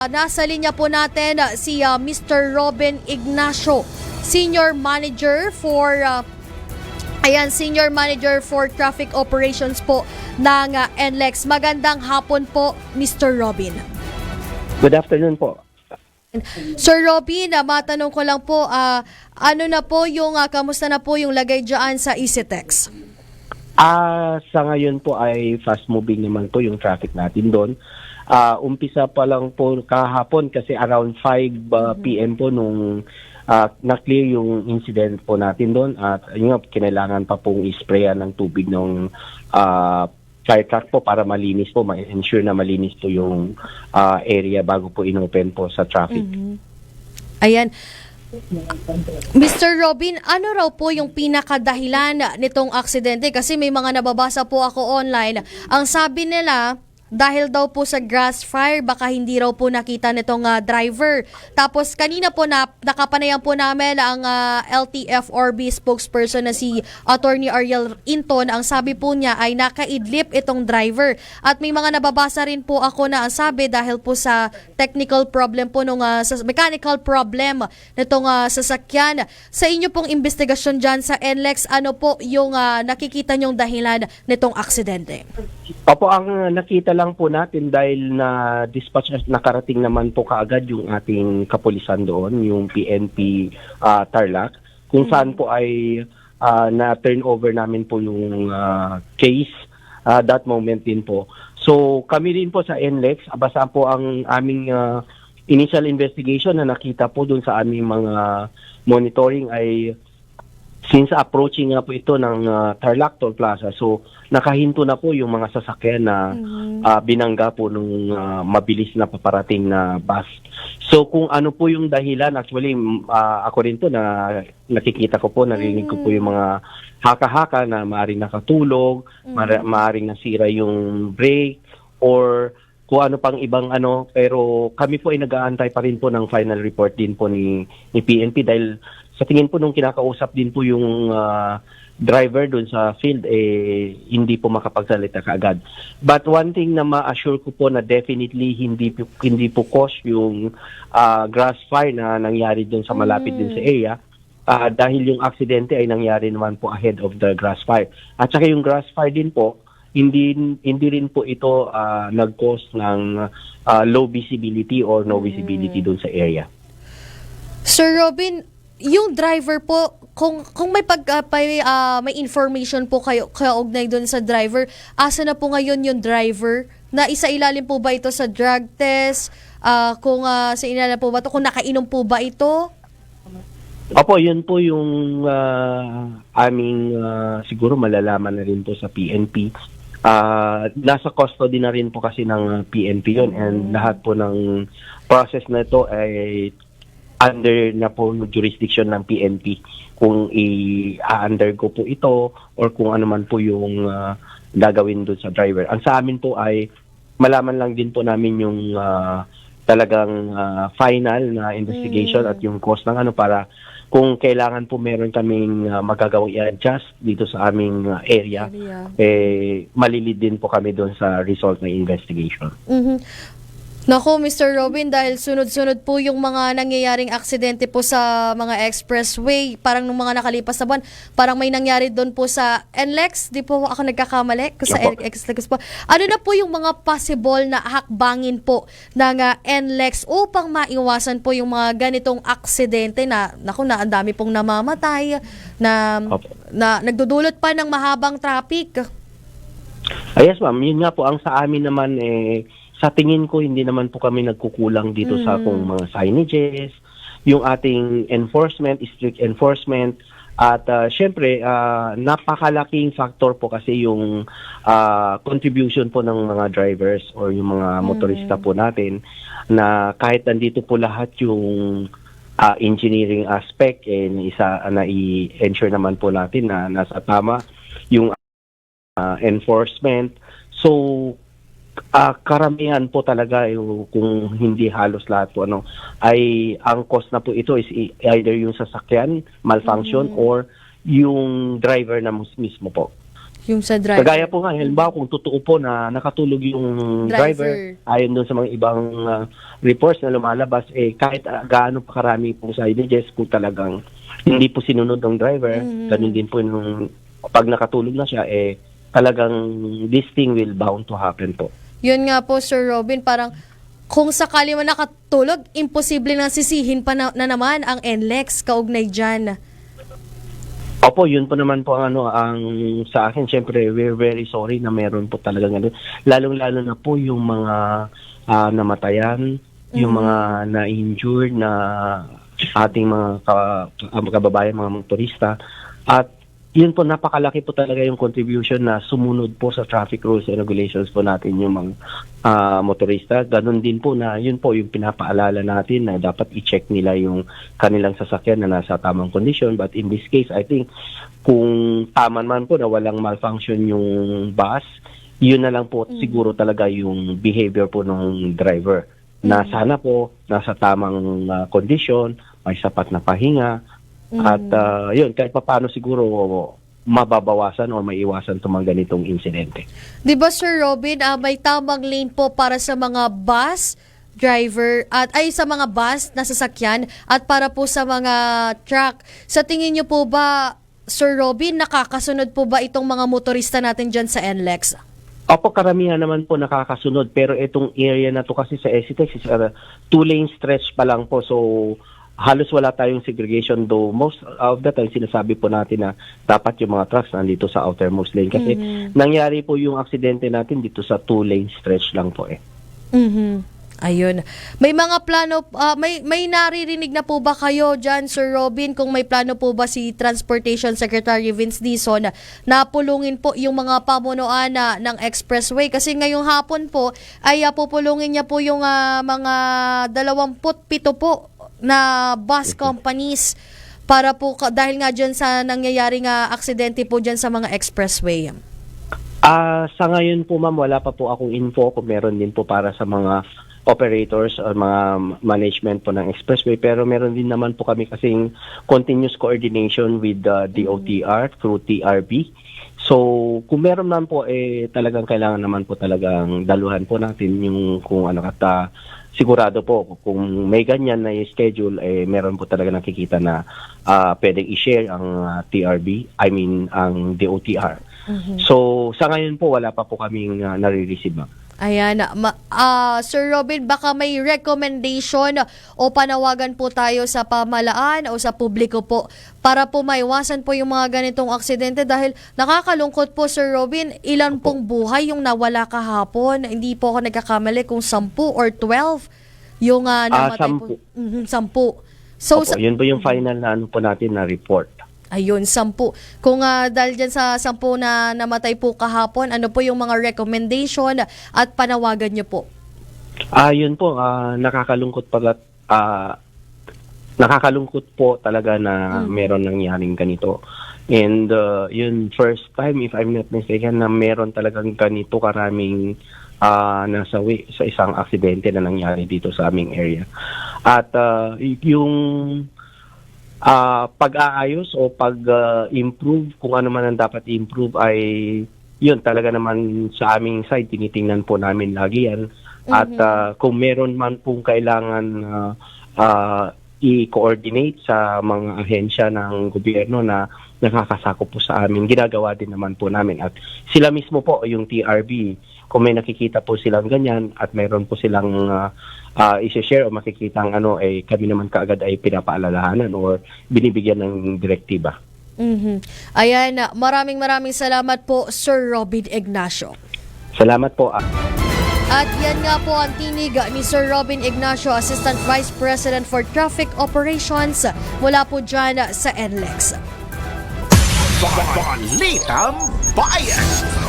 Nasa linya po natin si Mr. Robin Ignacio, Senior Manager for Senior Manager for Traffic Operations po ng NLEX. Magandang hapon po, Mr. Robin. Good afternoon po. Sir Robin, matanong ko lang po, ano na po yung, kamusta na po yung lagay dyan sa ECTEX? Sa ngayon po ay fast moving naman po yung traffic natin doon. Umpisa pa lang po kahapon kasi around 5 PM po nung na-clear yung incident po natin doon at yun, kinailangan pa pong isprayan ng tubig ng fire truck po para malinis po, ma-ensure na malinis po yung area bago po inopen po sa traffic. Ayan. Mr. Robin, ano raw po yung pinakadahilan nitong aksidente? Kasi may mga nababasa po ako online. Ang sabi nila, dahil daw po sa grass fire, baka hindi raw po nakita nitong driver. Tapos kanina po nakapanayan po namin ang LTFRB spokesperson na si Attorney Ariel Inton. Ang sabi po niya ay nakaidlip itong driver. At may mga nababasa rin po ako na ang sabi dahil po sa technical problem po sa mechanical problem nitong sasakyan. Sa inyo pong investigasyon dyan sa NLEX, ano po yung nakikita nyong dahilan nitong aksidente? Opo, ang nakita lang po natin dahil na dispatch nakarating naman po kaagad yung ating kapulisan doon, yung PNP Tarlac, kung saan po ay na-turn over namin po yung case that moment din po. So kami rin po sa NLEX, basta po ang aming initial investigation na nakita po doon sa aming mga monitoring ay since approaching nga po ito ng Tarlac Toll Plaza, so nakahinto na po yung mga sasakyan na binangga po nung mabilis na paparating na bus. So kung ano po yung dahilan, actually ako rin po na nakikita ko po, narinig ko po yung mga haka-haka na maaaring nakatulog, maaaring nasira yung brake, or kung ano pang ibang pero kami po ay nag-aantay pa rin po ng final report din po ni PNP dahil sa tingin po nung kinakausap din po yung driver doon sa field, hindi po makapagsalita kaagad. But one thing na ma-assure ko po na definitely hindi po cause yung grass fire na nangyari doon sa malapit din sa area, dahil yung aksidente ay nangyari naman po ahead of the grass fire. At saka yung grass fire din po, hindi rin po ito nag-cause ng low visibility or no visibility doon sa area. Sir Robin, yung driver po, kung may may information po kayo kaugnay doon sa driver, asa na po ngayon yung driver? Na isailalim po ba ito sa drug test? Kung sa ilalim po ba ito? Kung nakainom po ba ito? Opo, yun po yung aming siguro malalaman na rin po sa PNP. Nasa custody na rin po kasi ng PNP yun, and lahat po ng process na ito ay under na po jurisdiction ng PNP kung i-undergo po ito or kung ano man po yung gagawin doon sa driver. Ang sa amin po ay malaman lang din po namin yung talagang final na investigation at yung cost ng para kung kailangan po meron kaming magagawang i-adjust dito sa aming area, malilid din po kami doon sa result ng investigation. Naku, Mr. Robin, dahil sunod-sunod po yung mga nangyayaring aksidente po sa mga expressway, parang nung mga nakalipas na buwan, parang may nangyari doon po sa NLEX, di po ako nagkakamali? Sa NLEX po. Ano na po yung mga possible na hakbangin po ng NLEX upang maiwasan po yung mga ganitong aksidente na, naku, na ang dami pong namamatay, na nagdudulot pa ng mahabang traffic? Yes, ma'am. Yun nga po, ang sa amin naman sa tingin ko, hindi naman po kami nagkukulang dito sa kung mga signages, yung ating enforcement, strict enforcement, at syempre, napakalaking factor po kasi yung contribution po ng mga drivers or yung mga motorista po natin na kahit nandito po lahat yung engineering aspect, na i-ensure naman po natin na nasa tama yung enforcement. So, karamihan po talaga kung hindi halos lahat po ay ang cause na po ito is either yung sasakyan malfunction or yung driver na mismo po. Yung sa driver. Kagaya po nga, halimbawa kung totoo po na nakatulog yung driver, ayon doon sa mga ibang reports na lumalabas, kahit gaano pa karami pong signages, kung talagang hindi po sinunod ng driver, ganun din po nung pag nakatulog na siya, talagang this thing will bound to happen po. Yun nga po, Sir Robin, parang kung sakali man nakatulog, imposible na sisihin pa na naman ang NLEX kaugnay dyan. Opo, yun po naman po ang sa akin, syempre, we're very sorry na meron po talaga ganun. Lalong-lalo na po yung mga namatayan, yung mga na-injured na ating mga kababayan, mga motorista. At yun po, napakalaki po talaga yung contribution na sumunod po sa traffic rules and regulations po natin yung mga motorista. Ganon din po na yun po yung pinapaalala natin na dapat i-check nila yung kanilang sasakyan na nasa tamang condition. But in this case, I think kung tama man po na walang malfunction yung bus, yun na lang po siguro talaga yung behavior po ng driver. Na sana po nasa tamang condition, may sapat na pahinga, at yun, kahit paano siguro mababawasan o maiwasan itong mga ganitong insidente. Di ba, Sir Robin, may tamang lane po para sa mga bus driver at sa mga bus na sasakyan at para po sa mga truck. Sa tingin niyo po ba, Sir Robin, nakakasunod po ba itong mga motorista natin dyan sa NLEX? Opo, karamihan naman po nakakasunod, pero itong area na to kasi sa SCTEX is a 2-lane stretch pa lang po, so halos wala tayong segregation, though most of the time sinasabi po natin na dapat yung mga trucks nandito sa outermost lane kasi nangyari po yung aksidente natin dito sa 2-lane stretch lang po . Ayun. May mga plano, may naririnig na po ba kayo dyan, Sir Robin, kung may plano po ba si Transportation Secretary Vince Dizon na pulungin po yung mga pamunuan ng expressway? Kasi ngayong hapon po ay pupulungin niya po yung mga 27 po na bus companies para po dahil nga dyan sa nangyayaring aksidente po dyan sa mga expressway. Sa ngayon po ma'am, wala pa po akong info kung meron din po para sa mga operators o mga management po ng expressway, pero meron din naman po kami kasing continuous coordination with the DOTR through TRB. So kung meron naman po talagang kailangan naman po talagang daluhan po natin yung kung ano kata sigurado po kung may ganyan na schedule meron po talaga nakikita na pwedeng i-share ang TRB, I mean ang DOTR. So sa ngayon po wala pa po kaming nare-receive. Ayan, Sir Robin, baka may recommendation o panawagan po tayo sa pamahalaan o sa publiko po para po maiwasan po yung mga ganitong aksidente dahil nakakalungkot po, Sir Robin, ilan pong buhay yung nawala kahapon. Hindi po ako nagkakamali kung 10 or 12 yung namatay po. 10. So, Opo, yun po yung final na po natin na report. Ayun, 10. Kung dahil dyan sa 10 na namatay po kahapon, ano po yung mga recommendation at panawagan nyo po? Yun po, nakakalungkot pala, nakakalungkot po talaga na meron nangyaring ganito. And yun, first time, if I'm not mistaken, na meron talagang ganito karaming nasawi sa isang aksidente na nangyari dito sa aming area. At yung pag-aayos o pag-improve, kung ano man ang dapat i-improve ay yun talaga naman sa aming side, tinitingnan po namin lagi yan. At kung meron man pong kailangan i-coordinate sa mga ahensya ng gobyerno na nakakasakop po sa amin, ginagawa din naman po namin. At sila mismo po, yung TRB, kung may nakikita po silang ganyan at mayroon po silang i-share o makikitang kami naman kaagad ay pinapaalalahanan or binibigyan ng direktiba. Ayan, maraming salamat po, Sir Robin Ignacio. Salamat po. At yan nga po ang tinig ni Sir Robin Ignacio, Assistant Vice President for Traffic Operations mula po dyan sa NLEX. Balitang Bayan!